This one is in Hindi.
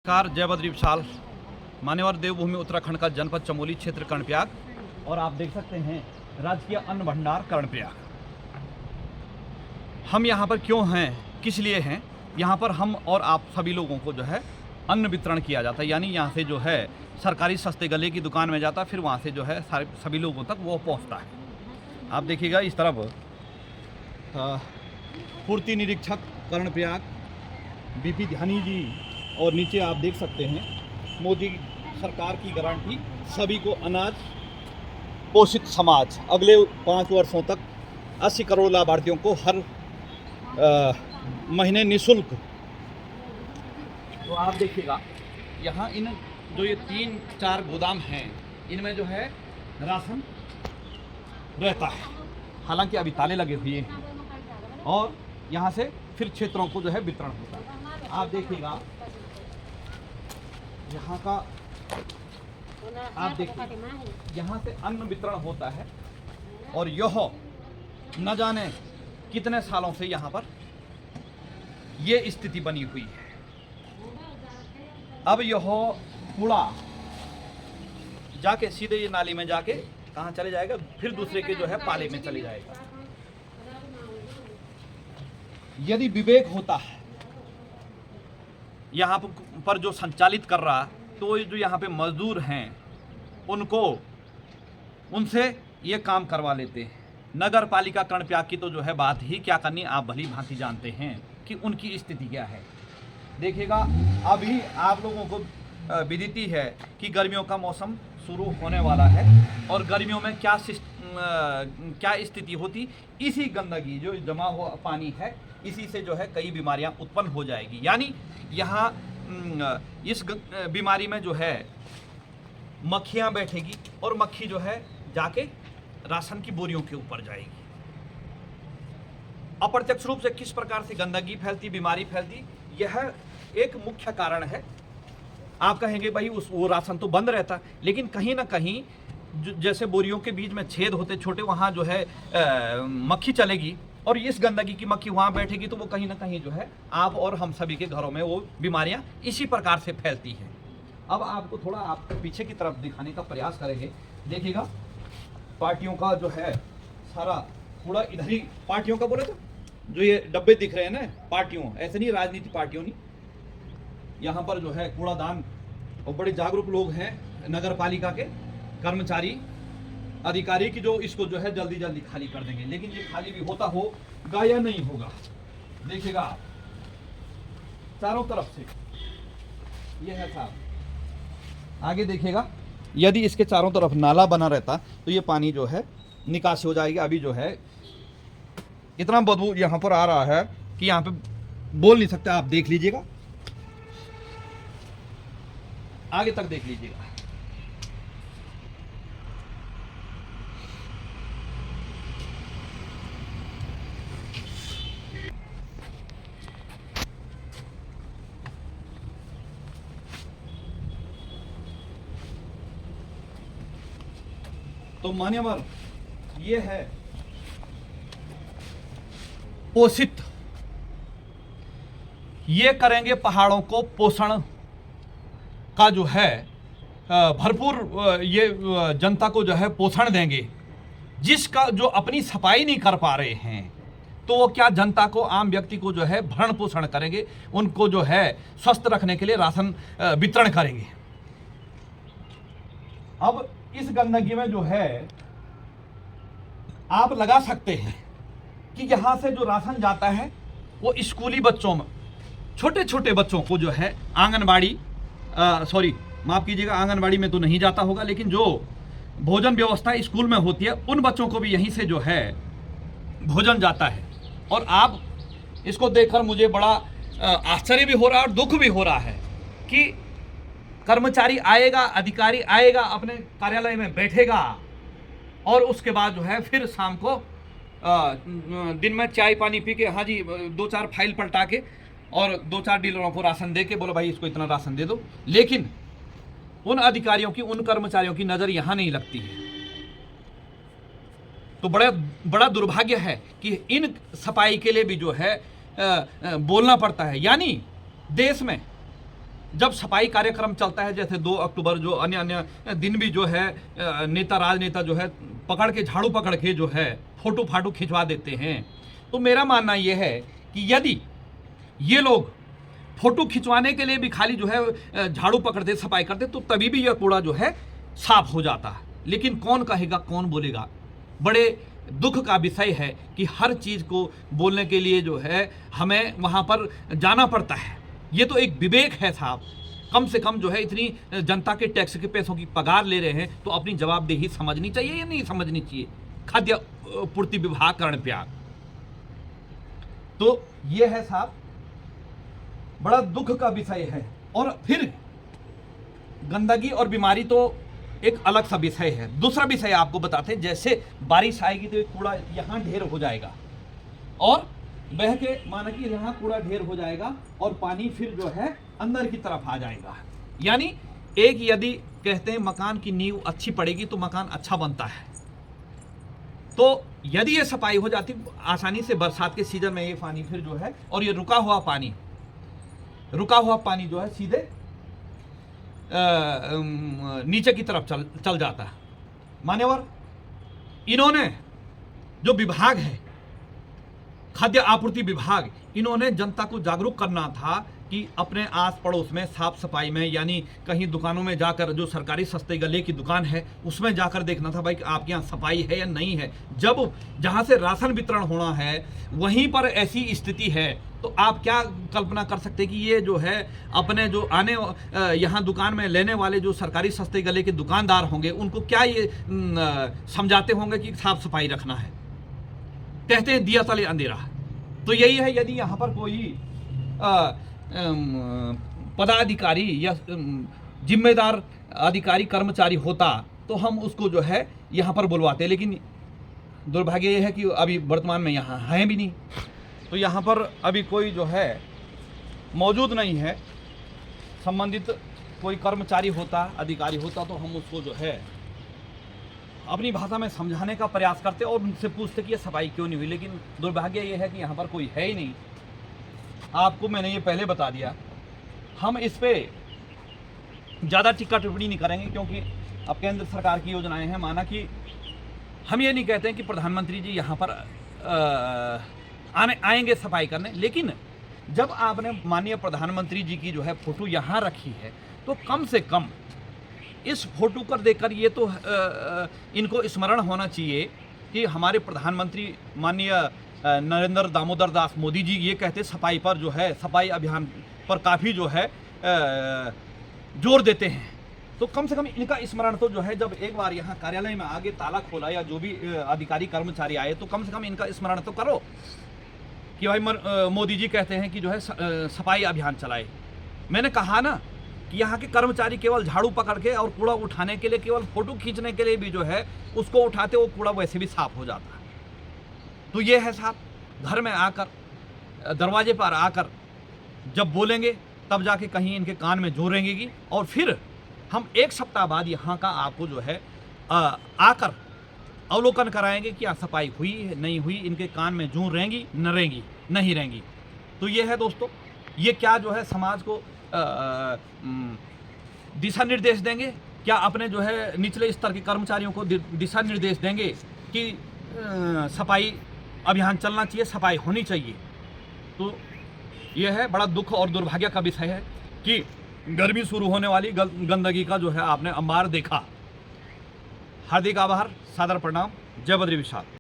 नमस्कार, जय बद्री विशाल। मान्यवर देवभूमि उत्तराखंड का जनपद चमोली क्षेत्र कर्णप्रयाग, और आप देख सकते हैं राजकीय अन्न भंडार कर्णप्रयाग। हम यहाँ पर क्यों हैं, किस लिए हैं? यहाँ पर हम और आप सभी लोगों को जो है अन्न वितरण किया जाता है, यानी यहाँ से जो है सरकारी सस्ते गले की दुकान में जाता है, फिर वहाँ से जो है सारे सभी लोगों तक वो पहुँचता है। आप देखिएगा इस तरफ पूर्ति निरीक्षक कर्णप्रयाग बीपी ध्यानी जी, और नीचे आप देख सकते हैं मोदी सरकार की गारंटी, सभी को अनाज पोषित समाज। अगले 5 वर्षों तक 80 करोड़ लाभार्थियों को हर महीने निःशुल्क। तो आप देखिएगा यहाँ इन जो ये 3-4 गोदाम हैं, इनमें जो है राशन रहता है, हालांकि अभी ताले लगे हुए हैं, और यहाँ से फिर क्षेत्रों को जो है वितरण होता है। आप देखिएगा यहाँ का, आप देखिए यहाँ से अन्न वितरण होता है, और यह न जाने कितने सालों से यहाँ पर ये स्थिति बनी हुई है। अब यह कूड़ा जाके सीधे ये नाली में जाके कहाँ चले जाएगा, फिर दूसरे के जो है पाले में चले जाएगा। यदि विवेक होता है यहाँ पर जो संचालित कर रहा, तो जो यहाँ पे मजदूर हैं उनसे ये काम करवा लेते हैं। नगर पालिका कर्णप्रयाग की तो जो है बात ही क्या करनी, आप भली भांति जानते हैं कि उनकी स्थिति क्या है। देखिएगा अभी आप लोगों को विदित है कि गर्मियों का मौसम शुरू होने वाला है, और गर्मियों में क्या स्थिति होती, इसी गंदगी जो जमा हुआ पानी है, इसी से जो है कई बीमारियां उत्पन्न हो जाएगी। यानी यहाँ इस बीमारी में जो है मक्खियां बैठेगी, और मक्खी जो है जाके राशन की बोरियों के ऊपर जाएगी। अप्रत्यक्ष रूप से किस प्रकार से गंदगी फैलती, बीमारी फैलती, यह एक मुख्य कारण है। आप कहेंगे भाई वो राशन तो बंद रहता, लेकिन कहीं ना कहीं जैसे बोरियों के बीच में छेद होते छोटे, वहाँ जो है मक्खी चलेगी, और इस गंदगी की मक्खी वहाँ बैठेगी, तो वो कहीं ना कहीं जो है आप और हम सभी के घरों में वो बीमारियाँ इसी प्रकार से फैलती हैं। अब आपको थोड़ा आप पीछे की तरफ दिखाने का प्रयास करेंगे। देखिएगा पार्टियों का जो है सारा कूड़ा इधर ही, पार्टियों का बोले तो जो ये डब्बे दिख रहे हैं ना, पार्टियों, ऐसे नहीं राजनीति पार्टियों नहीं, यहाँ पर जो है कूड़ादान, और बड़े जागरूक लोग हैं नगर पालिका के कर्मचारी अधिकारी की, जो इसको जो है जल्दी जल्दी खाली कर देंगे। लेकिन ये खाली भी होगा या नहीं होगा, देखिएगा आप चारों तरफ से ये है साहब। आगे देखिएगा, यदि इसके चारों तरफ नाला बना रहता तो ये पानी जो है निकासी हो जाएगी। अभी जो है इतना बदबू यहाँ पर आ रहा है कि यहाँ पे बोल नहीं सकते। आप देख लीजिएगा, आगे तक देख लीजिएगा। तो मान्यवर ये है पोषित, ये करेंगे पहाड़ों को पोषण का जो है भरपूर, ये जनता को जो है पोषण देंगे। जिसका जो अपनी सफाई नहीं कर पा रहे हैं, तो वो क्या जनता को, आम व्यक्ति को जो है भरण पोषण करेंगे, उनको जो है स्वस्थ रखने के लिए राशन वितरण करेंगे। अब इस गंदगी में जो है आप लगा सकते हैं कि यहां से जो राशन जाता है वो स्कूली बच्चों में, छोटे छोटे बच्चों को जो है आंगनबाड़ी, सॉरी माफ कीजिएगा, आंगनबाड़ी में तो नहीं जाता होगा, लेकिन जो भोजन व्यवस्था स्कूल में होती है, उन बच्चों को भी यहीं से जो है भोजन जाता है। और आप इसको देखकर मुझे बड़ा आश्चर्य भी हो रहा है और दुख भी हो रहा है कि कर्मचारी आएगा, अधिकारी आएगा, अपने कार्यालय में बैठेगा, और उसके बाद जो है फिर शाम को दिन में चाय पानी पी के, हाँ जी, 2-4 फाइल पलटा के और 2-4 डीलरों को राशन दे के बोलो भाई इसको इतना राशन दे दो। लेकिन उन अधिकारियों की, उन कर्मचारियों की नज़र यहाँ नहीं लगती है। तो बड़ा दुर्भाग्य है कि इन सफाई के लिए भी जो है बोलना पड़ता है। यानी देश में जब सफाई कार्यक्रम चलता है, जैसे 2 अक्टूबर, जो अन्य अन्य दिन भी जो है नेता राजनेता जो है पकड़ के, झाड़ू पकड़ के जो है फोटो फाटो खिंचवा देते हैं। तो मेरा मानना ये है कि यदि ये लोग फोटो खिंचवाने के लिए भी खाली जो है झाड़ू पकड़ते, सफाई करते, तो तभी भी यह कूड़ा जो है साफ हो जाता। लेकिन कौन कहेगा, कौन बोलेगा? बड़े दुख का विषय है कि हर चीज़ को बोलने के लिए जो है हमें वहाँ पर जाना पड़ता है। ये तो एक विवेक है साहब, कम से कम जो है इतनी जनता के टैक्स के पैसों की पगार ले रहे हैं तो अपनी जवाबदेही समझनी चाहिए या नहीं समझनी चाहिए? खाद्य पूर्ति विभाग कर्णप्रयाग। तो ये है साहब, बड़ा दुख का विषय है। और फिर गंदगी और बीमारी तो एक अलग सा विषय है। दूसरा विषय आपको बताते हैं, जैसे बारिश आएगी तो कूड़ा यहाँ ढेर हो जाएगा और बह के, माना कि यहाँ कूड़ा ढेर हो जाएगा और पानी फिर जो है अंदर की तरफ आ जाएगा। यानी एक, यदि कहते हैं मकान की नींव अच्छी पड़ेगी तो मकान अच्छा बनता है। तो यदि ये सफाई हो जाती आसानी से, बरसात के सीजन में ये पानी फिर जो है, और ये रुका हुआ पानी जो है सीधे नीचे की तरफ चल जाता है। मान्यवर, इन्होंने जो विभाग है, खाद्य आपूर्ति विभाग, इन्होंने जनता को जागरूक करना था कि अपने आस पड़ोस में साफ सफाई में, यानी कहीं दुकानों में जाकर, जो सरकारी सस्ते गले की दुकान है उसमें जाकर देखना था भाई कि आपके यहाँ सफाई है या नहीं है। जब जहाँ से राशन वितरण होना है वहीं पर ऐसी स्थिति है तो आप क्या कल्पना कर सकते हैं कि ये जो है अपने जो आने यहाँ दुकान में लेने वाले जो सरकारी सस्ते गले के दुकानदार होंगे उनको क्या ये समझाते होंगे कि साफ सफाई रखना है? कहते हैं दिया तले अंधेरा। तो यही है, यदि यहाँ पर कोई पदाधिकारी या जिम्मेदार अधिकारी कर्मचारी होता तो हम उसको जो है यहाँ पर बुलवाते, लेकिन दुर्भाग्य ये है कि अभी वर्तमान में यहाँ हैं भी नहीं। तो यहाँ पर अभी कोई जो है मौजूद नहीं है। संबंधित कोई कर्मचारी होता, अधिकारी होता तो हम उसको जो है अपनी भाषा में समझाने का प्रयास करते और उनसे पूछते कि ये सफाई क्यों नहीं हुई। लेकिन दुर्भाग्य ये है कि यहाँ पर कोई है ही नहीं। आपको मैंने ये पहले बता दिया। हम इस पे ज़्यादा टिक्का टिप्पणी नहीं करेंगे क्योंकि अब केंद्र सरकार की योजनाएं हैं। माना कि हम ये नहीं कहते हैं कि प्रधानमंत्री जी यहाँ पर आएंगे सफाई करने, लेकिन जब आपने माननीय प्रधानमंत्री जी की जो है फोटो यहाँ रखी है तो कम से कम इस फोटो कर देकर ये तो इनको स्मरण होना चाहिए कि हमारे प्रधानमंत्री माननीय नरेंद्र दामोदर दास मोदी जी ये कहते सफाई पर जो है, सफाई अभियान पर काफ़ी जो है जोर देते हैं। तो कम से कम इनका स्मरण तो जो है, जब एक बार यहाँ कार्यालय में आगे ताला खोला या जो भी अधिकारी कर्मचारी आए तो कम से कम इनका स्मरण तो करो कि भाई मोदी जी कहते हैं कि जो है सफाई अभियान चलाए। मैंने कहा ना कि यहाँ के कर्मचारी केवल झाड़ू पकड़ के और कूड़ा उठाने के लिए, केवल फोटो खींचने के लिए भी जो है उसको उठाते, वो कूड़ा वैसे भी साफ हो जाता है। तो ये है साहब, घर में आकर, दरवाजे पर आकर जब बोलेंगे तब जाके कहीं इनके कान में जू रेंगेगी और फिर हम एक सप्ताह बाद यहाँ का आपको जो है आकर अवलोकन कराएंगे कि सफाई हुई है नहीं हुई, इनके कान में जू रेंगी न रेंगी नहीं रेंगी। तो ये है दोस्तों, ये क्या जो है समाज को दिशा निर्देश देंगे, क्या अपने जो है निचले स्तर के कर्मचारियों को दिशा निर्देश देंगे कि सफाई अभियान चलना चाहिए, सफाई होनी चाहिए। तो यह है, बड़ा दुख और दुर्भाग्य का विषय है कि गर्मी शुरू होने वाली, गंदगी का जो है आपने अंबार देखा। हार्दिक आभार, सादर प्रणाम, जय बद्री विशाल।